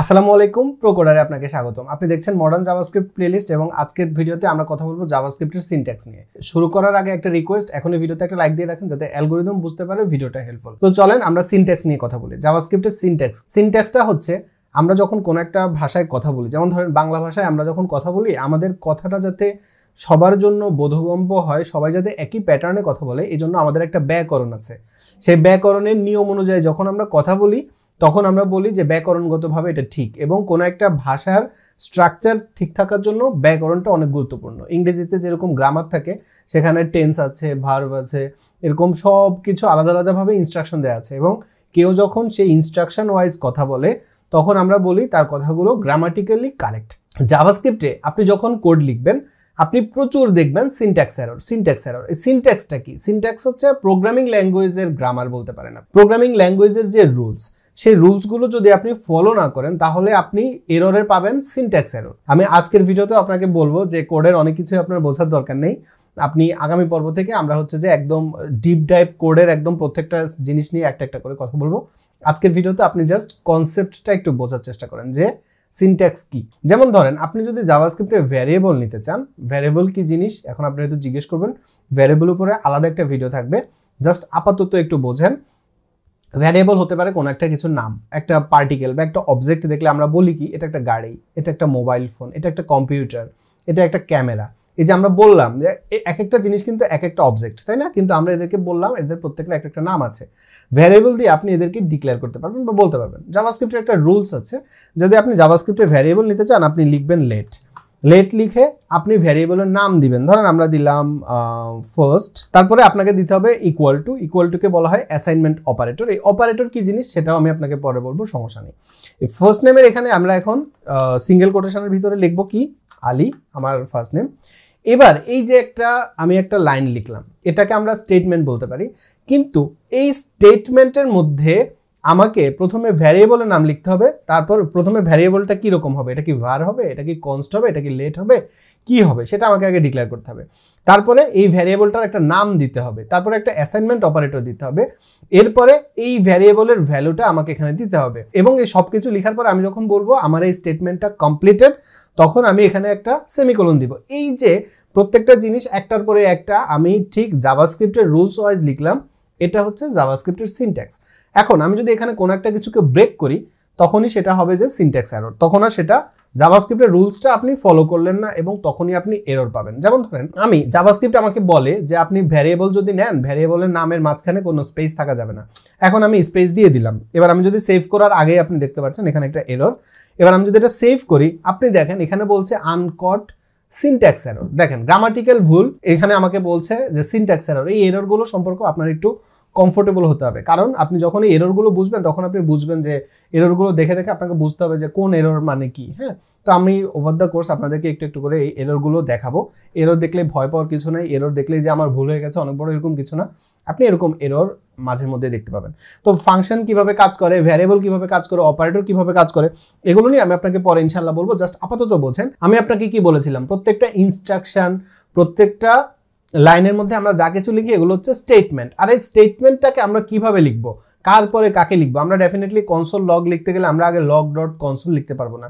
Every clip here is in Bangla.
আসসালামু আলাইকুম প্রোকোডারে আপনাকে স্বাগতম। আপনি দেখছেন মডার্ন জাভাস্ক্রিপ্ট প্লেলিস্ট এবং আজকের ভিডিওতে আমরা কথা বলবো জাভাস্ক্রিপ্টের সিনট্যাক্স নিয়ে। শুরু করার আগে একটা রিকোয়েস্ট, এখনই ভিডিওতে একটা লাইক দিয়ে রাখেন যাতে অ্যালগরিদম বুঝতে পারে ভিডিওটা হেল্পফুল। তো চলেন আমরা সিনট্যাক্স নিয়ে কথা বলি। জাভাস্ক্রিপ্টের সিনট্যাক্সটা হচ্ছে আমরা যখন কোনো একটা ভাষায় কথা বলি, যেমন ধরেন বাংলা ভাষায় আমরা যখন কথা বলি, আমাদের কথাটা যাতে সবার জন্য বোধগম্য হয়, সবাই যাতে একই প্যাটার্নে কথা বলে, এই জন্য আমাদের একটা ব্যাকরণ আছে। সেই ব্যাকরণের নিয়ম অনুযায়ী যখন আমরা কথা বলি তখন আমরা বলি যে ব্যাকরণগতভাবে এটা ঠিক, এবং কোনো একটা ভাষার স্ট্রাকচার ঠিক থাকার জন্য ব্যাকরণটা অনেক গুরুত্বপূর্ণ। ইংরেজিতে যেরকম গ্রামার থাকে সেখানে টেন্স আছে, ভার্ব আছে, এরকম সব কিছু আলাদা আলাদাভাবে ইনস্ট্রাকশন দেওয়া আছে, এবং কেউ যখন সেই ইনস্ট্রাকশন ওয়াইজ কথা বলে তখন আমরা বলি তার কথাগুলো গ্রামাটিক্যালি কারেক্ট। জাভাস্ক্রিপ্টে আপনি যখন কোড লিখবেন আপনি প্রচুর দেখবেন সিনট্যাক্স এরর। এই সিনট্যাক্সটা কি? সিনট্যাক্স হচ্ছে প্রোগ্রামিং ল্যাঙ্গুয়েজের গ্রামার বলতে পারেন। প্রোগ্রামিং ল্যাঙ্গুয়েজের যে রুলস, সেই রুলসগুলো যদি আপনি ফলো না করেন তাহলে আপনি এররে পাবেন, সিনট্যাক্স এরর। আমি আজকের ভিডিওতে আপনাকে বলবো যে কোডের অনেক কিছু আপনার বোঝার দরকার নেই। আপনি আগামী পর্ব থেকে আমরা হচ্ছে যে একদম ডিপ ডাইভ কোডের একদম প্রত্যেকটা জিনিস নিয়ে একটা একটা করে কথা বলবো। আজকের ভিডিওতে আপনি জাস্ট কনসেপ্টটা একটু বোঝার চেষ্টা করেন যে সিনট্যাক্স কি। যেমন ধরেন আপনি যদি জাভাস্ক্রিপ্টে ভ্যারিয়েবল নিতে চান, ভ্যারিয়েবল কি জিনিস এখন আপনি হয়তো জিজ্ঞেস করবেন। ভ্যারিয়েবল উপরে আলাদা একটা ভিডিও থাকবে, জাস্ট আপাতত একটু বোঝেন। ভ্যারিয়েবল হতে পারে কোনো একটা কিছুর নাম, একটা পার্টিকেল বা একটা অবজেক্ট দেখলে আমরা বলি কি এটা একটা গাড়ি, এটা একটা মোবাইল ফোন, এটা একটা কম্পিউটার, এটা একটা ক্যামেরা। এই যে আমরা বললাম যে এক একটা জিনিস কিন্তু এক একটা অবজেক্ট, তাই না? কিন্তু আমরা এদেরকে বললাম এদের প্রত্যেকের একটা একটা নাম আছে। ভ্যারিয়েবল দিয়ে আপনি এদেরকে ডিক্লেয়ার করতে পারবেন বা বলতে পারবেন। জাভাস্ক্রিপ্টের একটা রুলস আছে, যদি আপনি জাভাস্ক্রিপ্টে ভ্যারিয়েবল নিতে চান আপনি লিখবেন লেট লিখে আপনি ভ্যারিয়েবলের নাম দিবেন। ধরেন আমরা দিলাম ফার্স্ট, তারপরে আপনাকে দিতে হবে ইকুয়াল টু কে বলা হয় অ্যাসাইনমেন্ট অপারেটর। এই অপারেটর কি জিনিস সেটাও আমি আপনাকে পরে বলবো, সমস্যা নেই। এই ফার্স্ট নেমের এখানে আমরা এখন সিঙ্গেল কোটেশনের ভিতরে লিখবো কি আলী, আমার ফার্স্ট নেম। এবার এই যে আমি একটা লাইন লিখলাম, এটাকে আমরা স্টেটমেন্ট বলতে পারি, কিন্তু এই স্টেটমেন্টের মধ্যে আমাকে প্রথমে ভ্যারিয়েবলের নাম লিখতে হবে। তারপর প্রথমে ভ্যারিয়েবলটা কীরকম হবে, এটা কি var হবে, এটা কি কনস্ট হবে, এটা কি লেট হবে, কি হবে সেটা আমাকে আগে ডিক্লেয়ার করতে হবে। তারপরে এই ভ্যারিয়েবলটার একটা নাম দিতে হবে, তারপরে একটা অ্যাসাইনমেন্ট অপারেটর দিতে হবে, এরপরে এই ভ্যারিয়েবলের ভ্যালুটা আমাকে এখানে দিতে হবে। এবং এই সব কিছু লেখার পর আমি যখন বলবো আমার এই স্টেটমেন্টটা কমপ্লিটেড, তখন আমি এখানে একটা সেমিকোলন দিব। এই যে প্রত্যেকটা জিনিস একটার পরে একটা আমি ঠিক জাভাস্ক্রিপ্টের রুলস ওয়াইজ লিখলাম, এটা হচ্ছে জাভাস্ক্রিপ্টের সিনট্যাক্স। এখন আমি যদি এখানে কোনো একটা কিছুকে ব্রেক করি তখনই সেটা হবে যে সিনট্যাক্স এরর, তখন আর সেটা জাভাস্ক্রিপ্টের রুলসটা আপনি ফলো করলেন না এবং তখনই আপনি এরর পাবেন। যেমন ধরেন আমি জাভাস্ক্রিপ্ট আমাকে বলে যে আপনি ভ্যারিয়েবল যদি নেন ভ্যারিয়েবলের নামের মাঝখানে কোনো স্পেস থাকা যাবে না। এখন আমি স্পেস দিয়ে দিলাম। এবার আমি যদি সেভ করার আগে আপনি দেখতে পাচ্ছেন এখানে একটা এরর। এবার আমি যদি এটা সেভ করি আপনি দেখেন এখানে বলছে আনকট সিনট্যাক্স এরর। দেখেন গ্রামাটিক্যাল ভুল, এখানে আমাকে বলছে যে সিনট্যাক্স এরর। এই এররগুলো সম্পর্কে আপনার একটু কমফোর্টেবল হতে হবে, কারণ আপনি যখন এই এররগুলো বুঝবেন তখন আপনি বুঝবেন যে এররগুলো দেখে দেখে আপনাকে বুঝতে হবে যে কোন এরর মানে কি। হ্যাঁ, তো আমি ওভার দ্য কোর্স আপনাদেরকে একটু একটু করে এই এররগুলো দেখাবো। এরর দেখলে ভয় পাওয়ার কিছু নেই, এরর দেখলে যে আমার ভুল হয়ে গেছে অনেক বড় এরকম কিছু না, আপনি এরকম এরর মাঝে মধ্যে দেখতে পাবেন। তো ফাংশন কিভাবে কাজ করে, ভ্যারিয়েবল কিভাবে কাজ করে, অপারেটর কিভাবে কাজ করে, এগুলো নিয়ে আমি আপনাকে পরে ইনশাআল্লাহ বলবো। জাস্ট আপাতত বোঝেন আমি আপনাকে কি বলেছিলাম, প্রত্যেকটা ইনস্ট্রাকশন, প্রত্যেকটা লাইনের মধ্যে আমরা যা কিছু লিখি এগুলো হচ্ছে স্টেটমেন্ট। আর এই স্টেটমেন্টটাকে আমরা কিভাবে লিখবো, কার পরে কাকে লিখবো, আমরা ডেফিনেটলি কনসোল লগ লিখতে গেলে আমরা আগে লগ ডট কনসোল লিখতে পারবো না।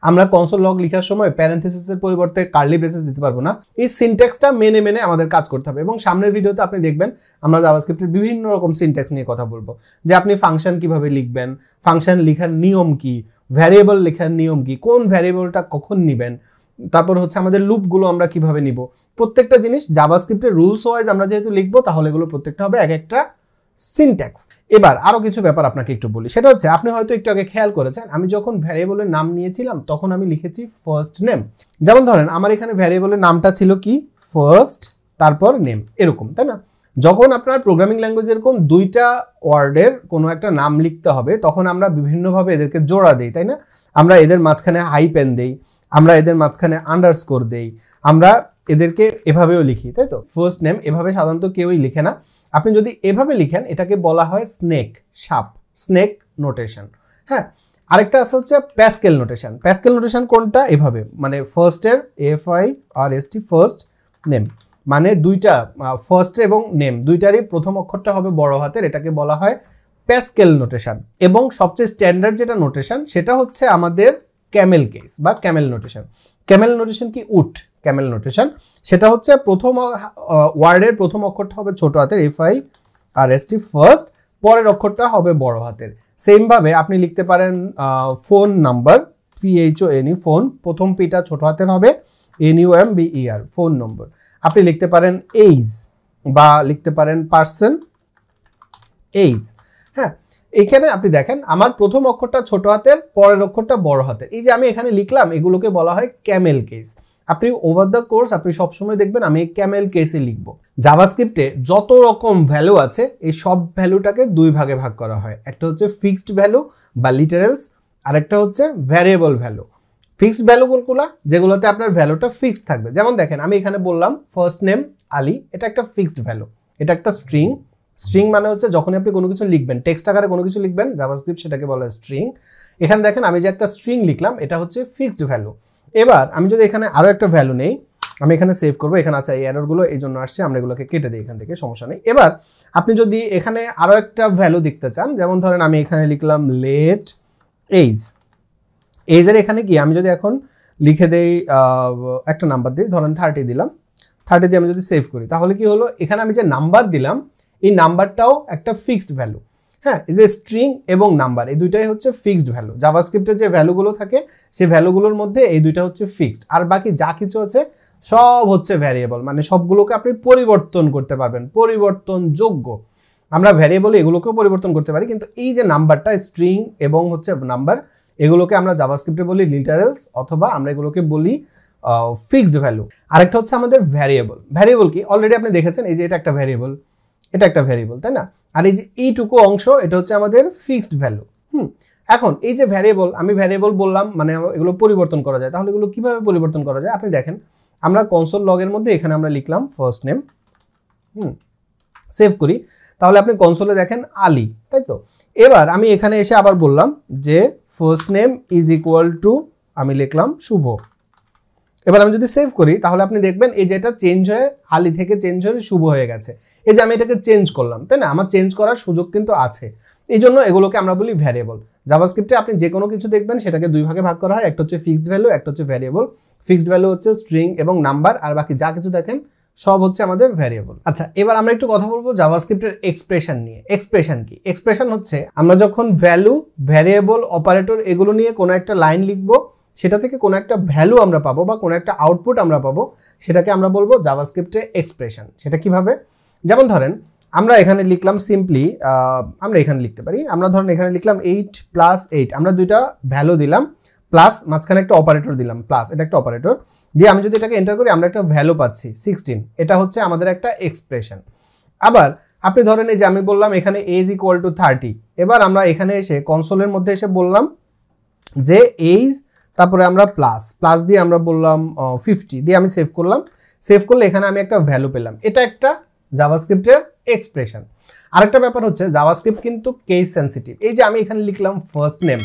আমরা কনসোল লগ লেখার সময় প্যারেনথেসিসের পরিবর্তে কার্লি ব্রেসেস দিতে পারবো না। এই সিনট্যাক্সটা মেনে আমাদের কাজ করতে হবে। এবং সামনের ভিডিওতে আপনি দেখবেন আমরা জাভাস্ক্রিপ্টের বিভিন্ন রকম সিনট্যাক্স নিয়ে কথা বলবো, যে আপনি ফাংশন কিভাবে লিখবেন, ফাংশন লেখার নিয়ম কি, ভ্যারিয়েবল লেখার নিয়ম কি, কোন ভ্যারিয়েবলটা কখন নেবেন, তারপর হচ্ছে আমাদের লুপগুলো আমরা কিভাবে নিব। প্রত্যেকটা জিনিস জাভাস্ক্রিপ্টের রুলস ওয়াইজ আমরা যেহেতু লিখবো তাহলে এগুলো প্রত্যেকটা হবে এক একটা সিনট্যাক্স। এবার আরো কিছু ব্যাপার আপনাকে একটু বলি, সেটা হচ্ছে আপনি হয়তো একটু আগে খেয়াল করেছেন আমি যখন ভ্যারিয়েবলের নাম নিয়েছিলাম তখন আমি লিখেছি ফার্স্ট নেম। যেমন ধরেন আমার এখানে ভ্যারিয়েবলের নামটা ছিল কি ফার্স্ট, তারপর নেম, এরকম, তাই না? যখন আপনার প্রোগ্রামিং ল্যাঙ্গুয়েজ এরকম দুইটা ওয়ার্ডের কোনো একটা নাম লিখতে হবে তখন আমরা বিভিন্নভাবে এদেরকে জোড়া দেই, তাই না? আমরা এদের মাঝখানে হাইপেন দেই, আমরা এদের মাঝখানে আন্ডারস্কোর দেই, আমরা এদেরকে এভাবেও লিখি, তাই তো? ফার্স্ট নেম এভাবে সাধারণত কেউই লিখে না। আপনি যদি এভাবে লিখেন এটাকে বলা হয় সাপ, স্নেক নোটেশন। হ্যাঁ, আরেকটা আছে হচ্ছে প্যাসকেল নোটেশন। প্যাসকেল নোটেশন কোনটা? এভাবে, মানে ফার্স্টের FIRST ফার্স্ট নেম, মানে দুইটা ফার্স্ট এবং নেম দুইটারই প্রথম অক্ষরটা হবে বড় হাতের, এটাকে বলা হয় প্যাসকেল নোটেশন, এবং সবচেয়ে স্ট্যান্ডার্ড যেটা নোটেশন সেটা হচ্ছে আমাদের ক্যামেল কেস বা ক্যামেল নোটেশন। ক্যামেল নোটেশন কি? উট ক্যামেল নোটেশন, সেটা হচ্ছে প্রথম ওয়ার্ডের প্রথম অক্ষরটা হবে ছোট হাতের FIRST ফার্স্ট, পরের অক্ষরটা হবে বড় হাতের। সেম ভাবে আপনি লিখতে পারেন ফোন নাম্বার PHONE, ফোন প্রথম পিটা ছোট হাতের হবে NUMBER, ফোন নম্বর। আপনি লিখতে পারেন এইজ বা লিখতে পারেন পার্সন এইজ। হ্যাঁ, এখানে আপনি দেখেন আমার প্রথম অক্ষরটা ছোট হাতের, পরের অক্ষরটা বড় হাতের। এই যে আমি এখানে লিখলাম, এগুলোকে বলা হয় ক্যামেল কেস। আপনি ওভার দ্য কোর্স আপনি সবসময় দেখবেন আমি ক্যামেল কেসে লিখব। জাভাস্ক্রিপ্টে যত রকম ভ্যালু আছে এই সব ভ্যালুটাকে দুই ভাগে ভাগ করা হয়। একটা হচ্ছে ফিক্সড ভ্যালু বা লিটারেলস, আর একটা হচ্ছে ভ্যারিয়েবল ভ্যালু। ফিক্সড ভ্যালুগুলো যেগুলোতে আপনার ভ্যালুটা ফিক্সড থাকবে, যেমন দেখেন আমি এখানে বললাম ফার্স্ট নেম আলী, এটা একটা ফিক্সড ভ্যালু, এটা একটা স্ট্রিং। স্ট্রিং মানে হচ্ছে যখন আপনি কোনো কিছু লিখবেন, টেক্সট আকারে কোনো কিছু লিখবেন জাভাস্ক্রিপ্ট সেটাকে বলা হয় স্ট্রিং। এখানে দেখেন আমি যে একটা স্ট্রিং লিখলাম এটা হচ্ছে ফিক্সড ভ্যালু। এবার আমি যদি এখানে আরো একটা ভ্যালু নেই, আমি এখানে সেভ করবো, এখানে আছে এই এররগুলো এই জন্য আসছে, আমরা এগুলোকে কেটে দিই এখান থেকে, সমস্যা নেই। এবার আপনি যদি এখানে আরো একটা ভ্যালু দেখতে চান, যেমন ধরেন আমি এখানে লিখলাম লেট এইজ, এইজের এখানে কি আমি যদি এখন লিখে দেই একটা নাম্বার দিই, ধরেন 30 দিলাম, 30 দিয়ে আমি যদি সেভ করি তাহলে কি হলো, এখানে আমি যে নাম্বার দিলাম এই নাম্বারটাও একটা ফিক্সড ভ্যালু। হ্যাঁ, এই যে স্ট্রিং এবং নাম্বার এই দুইটাই হচ্ছে ফিক্সড ভ্যালু। জাভাস্ক্রিপ্টের যে ভ্যালুগুলো থাকে সেই ভ্যালুগুলোর মধ্যে এই দুইটা হচ্ছে ফিক্সড, আর বাকি যা কিছু আছে সব হচ্ছে ভ্যারিয়েবল, মানে সবগুলোকে আপনি পরিবর্তন করতে পারবেন, পরিবর্তনযোগ্য। আমরা ভ্যারিয়েবল এগুলোকেও পরিবর্তন করতে পারি, কিন্তু এই যে নাম্বারটা স্ট্রিং এবং হচ্ছে নাম্বার এগুলোকে আমরা জাভাস্ক্রিপ্টে বলি লিটারেলস, অথবা আমরা এগুলোকে বলি ফিক্সড ভ্যালু। আরেকটা হচ্ছে আমাদের ভ্যারিয়েবল। ভ্যারিয়েবল কি অলরেডি আপনি দেখেছেন, এই যে এটা একটা ভ্যারিয়েবল, এটা একটা ভ্যারিয়েবল, তাই না? আর এই যে এইটুকু অংশ এটা হচ্ছে আমাদের ফিক্সড ভ্যালু। এখন এই যে ভ্যারিয়েবল, আমি ভ্যারিয়েবল বললাম মানে এগুলো পরিবর্তন করা যায়, তাহলে এগুলো কিভাবে পরিবর্তন করা যায়? আপনি দেখেন আমরা কনসোল লগের মধ্যে এখানে আমরা লিখলাম ফার্স্ট নেম, সেভ করি, তাহলে আপনি কনসোলে দেখেন আলী, তাই তো? এবার আমি এখানে এসে আবার বললাম যে first name is equal to, আমি লিখলাম শুভ। এবার আমি যদি সেভ করি তাহলে আপনি দেখবেন এই যে এটা চেঞ্জ হয়ে আলী থেকে চেঞ্জ হয়ে শুভ হয়ে গেছে। এই যে আমি এটাকে চেঞ্জ করলাম, তাই না? আমার চেঞ্জ করার সুযোগ কিন্তু আছে, এই জন্য এগুলোকে আমরা বলি ভ্যারিয়েবল। জাভাস্ক্রিপ্টে আপনি যে কোনো কিছু দেখবেন সেটাকে দুই ভাগে ভাগ করা হয়, একটা হচ্ছে ফিক্সড ভ্যালু, একটা হচ্ছে ভ্যারিয়েবল। ফিক্সড ভ্যালু হচ্ছে স্ট্রিং এবং নাম্বার, আর বাকি যা কিছু দেখেন সব হচ্ছে আমাদের ভ্যারিয়েবল। আচ্ছা, এবার আমরা একটু কথা বলবো জাভাস্ক্রিপ্টের এক্সপ্রেশন নিয়ে। এক্সপ্রেশন কি? এক্সপ্রেশন হচ্ছে আমরা যখন ভ্যালু, ভ্যারিয়েবল, অপারেটর এগুলো নিয়ে কোনো একটা লাইন লিখবো, সেটা থেকে কোনো একটা ভ্যালু আমরা পাবো বা কোনো একটা আউটপুট আমরা পাবো, সেটাকে আমরা বলবো জাভাস্ক্রিপ্টে এক্সপ্রেশন। সেটা কিভাবে? যেমন ধরেন আমরা এখানে লিখলাম সিম্পলি, আমরা এখানে লিখতে পারি, আমরা ধরেন এখানে লিখলাম 8 + 8, আমরা দুইটা ভ্যালু দিলাম, প্লাস মাঝখানে একটা অপারেটর দিলাম, প্লাস এটা একটা অপারেটর দিয়ে আমি যদি এটাকে এন্টার করি আমরা একটা ভ্যালু পাচ্ছি 16। এটা হচ্ছে আমাদের একটা এক্সপ্রেশন। আবার আপনি ধরেন এই যে আমি বললাম এখানে এজ ইকুয়াল টু 30, এবার আমরা এখানে এসে কনসোলের মধ্যে এসে বললাম যে এইজ, তারপরে আমরা প্লাস দিয়ে আমরা বললাম 50 দিয়ে আমি সেভ করলাম। সেভ করলে এখানে আমি একটা ভ্যালু পেলাম। এটা একটা জাভাস্ক্রিপ্টের এক্সপ্রেশন। আরেকটা ব্যাপার হচ্ছে জাভাস্ক্রিপ্ট কিন্তু কেস সেনসিটিভ। এই যে আমি এখানে লিখলাম ফার্স্ট নেম,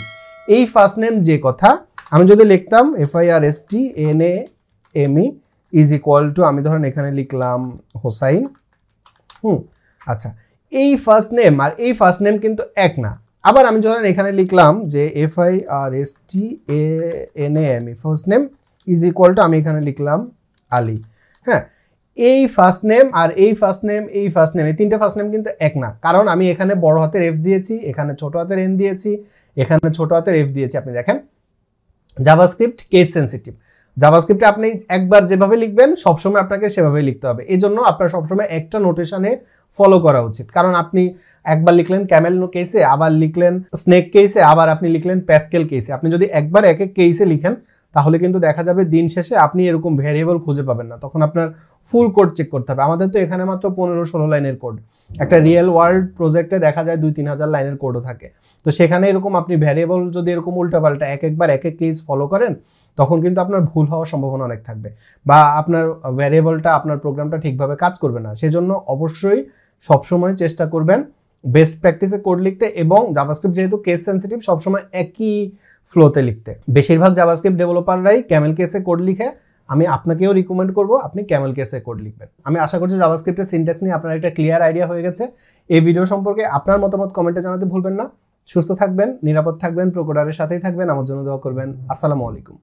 এই ফার্স্ট নেম যে কথা আমি যদি লিখতাম FIRSTNAME ইজ ইকুয়াল টু, আমি ধরেন এখানে লিখলাম হোসাইন। আচ্ছা, এই ফার্স্ট নেম আর এই ফার্স্ট নেম কিন্তু এক না। আবার আমি ধরেন এখানে লিখলাম যে FIRSTNAME first name is equal to, আমি এখানে লিখলাম আলী। হ্যাঁ, এই ফার্স্ট নেম আর এই ফার্স্ট নেম, এই ফার্স্ট নেম, এই তিনটে ফার্স্ট নেম কিন্তু এক না, কারণ আমি এখানে বড় হাতের F দিয়েছি, এখানে ছোট হাতের N দিয়েছি, এখানে ছোট হাতের F দিয়েছি। আপনি দেখেন জাভাস্ক্রিপ্ট কেস সেনসিটিভ। জাভাস্ক্রিপ্টে আপনি একবার যেভাবে লিখবেন সবসময় আপনাকে সেভাবেই লিখতে হবে। এই জন্য আপনার সবসময় একটা নোটেশনে ফলো করা উচিত, কারণ আপনি একবার লিখলেন ক্যামেল কেসে, আবার লিখলেন স্নেক কেসে, আবার আপনি লিখলেন প্যাসকেল কেসে। আপনি যদি একবার এক এক কেসে লিখেন তাহলে কিন্তু দেখা যাবে দিন শেষে আপনি এরকম ভ্যারিয়েবল খুঁজে পাবেন না, তখন আপনার ফুল কোড চেক করতে হবে। আমাদের তো এখানে মাত্র 15-16 লাইনের কোড, একটা রিয়েল ওয়ার্ল্ড প্রজেক্টে দেখা যায় 2-3 হাজার লাইনের কোডও থাকে। তো সেখানে এরকম আপনি ভ্যারিয়েবল যদি এরকম উল্টাপাল্টা একবার এক এক কেস ফলো করেন তখন কিন্তু আপনার ভুল হওয়ার সম্ভাবনা অনেক থাকবে, বা আপনার ভ্যারিয়েবলটা, আপনার প্রোগ্রামটা ঠিকভাবে কাজ করবে না। সেজন্য অবশ্যই সবসময় চেষ্টা করবেন বেস্ট প্র্যাকটিসে কোড লিখতে, এবং জাভাস্ক্রিপ্ট যেহেতু কেস সেনসিটিভ সবসময় একই ফ্লোতে লিখতে। বেশিরভাগ জাভাস্ক্রিপ্ট ডেভেলপাররাই ক্যামেল কেসে কোড লিখে আমি আপনাকেও রিকমেন্ড করব আপনি ক্যামেল কেসে কোড লিখবেন। আমি আশা করছি জাভাস্ক্রিপ্টের সিনট্যাক্স নিয়ে আপনার একটা ক্লিয়ার আইডিয়া হয়ে গেছে। এই ভিডিও সম্পর্কে আপনার মতামত কমেন্টে জানাতে ভুলবেন না। সুস্থ থাকবেন, নিরাপদ থাকবেন, প্রোকোডারের সাথেই থাকবেন। আমার জন্য দোয়া করবেন। আসসালামু আলাইকুম।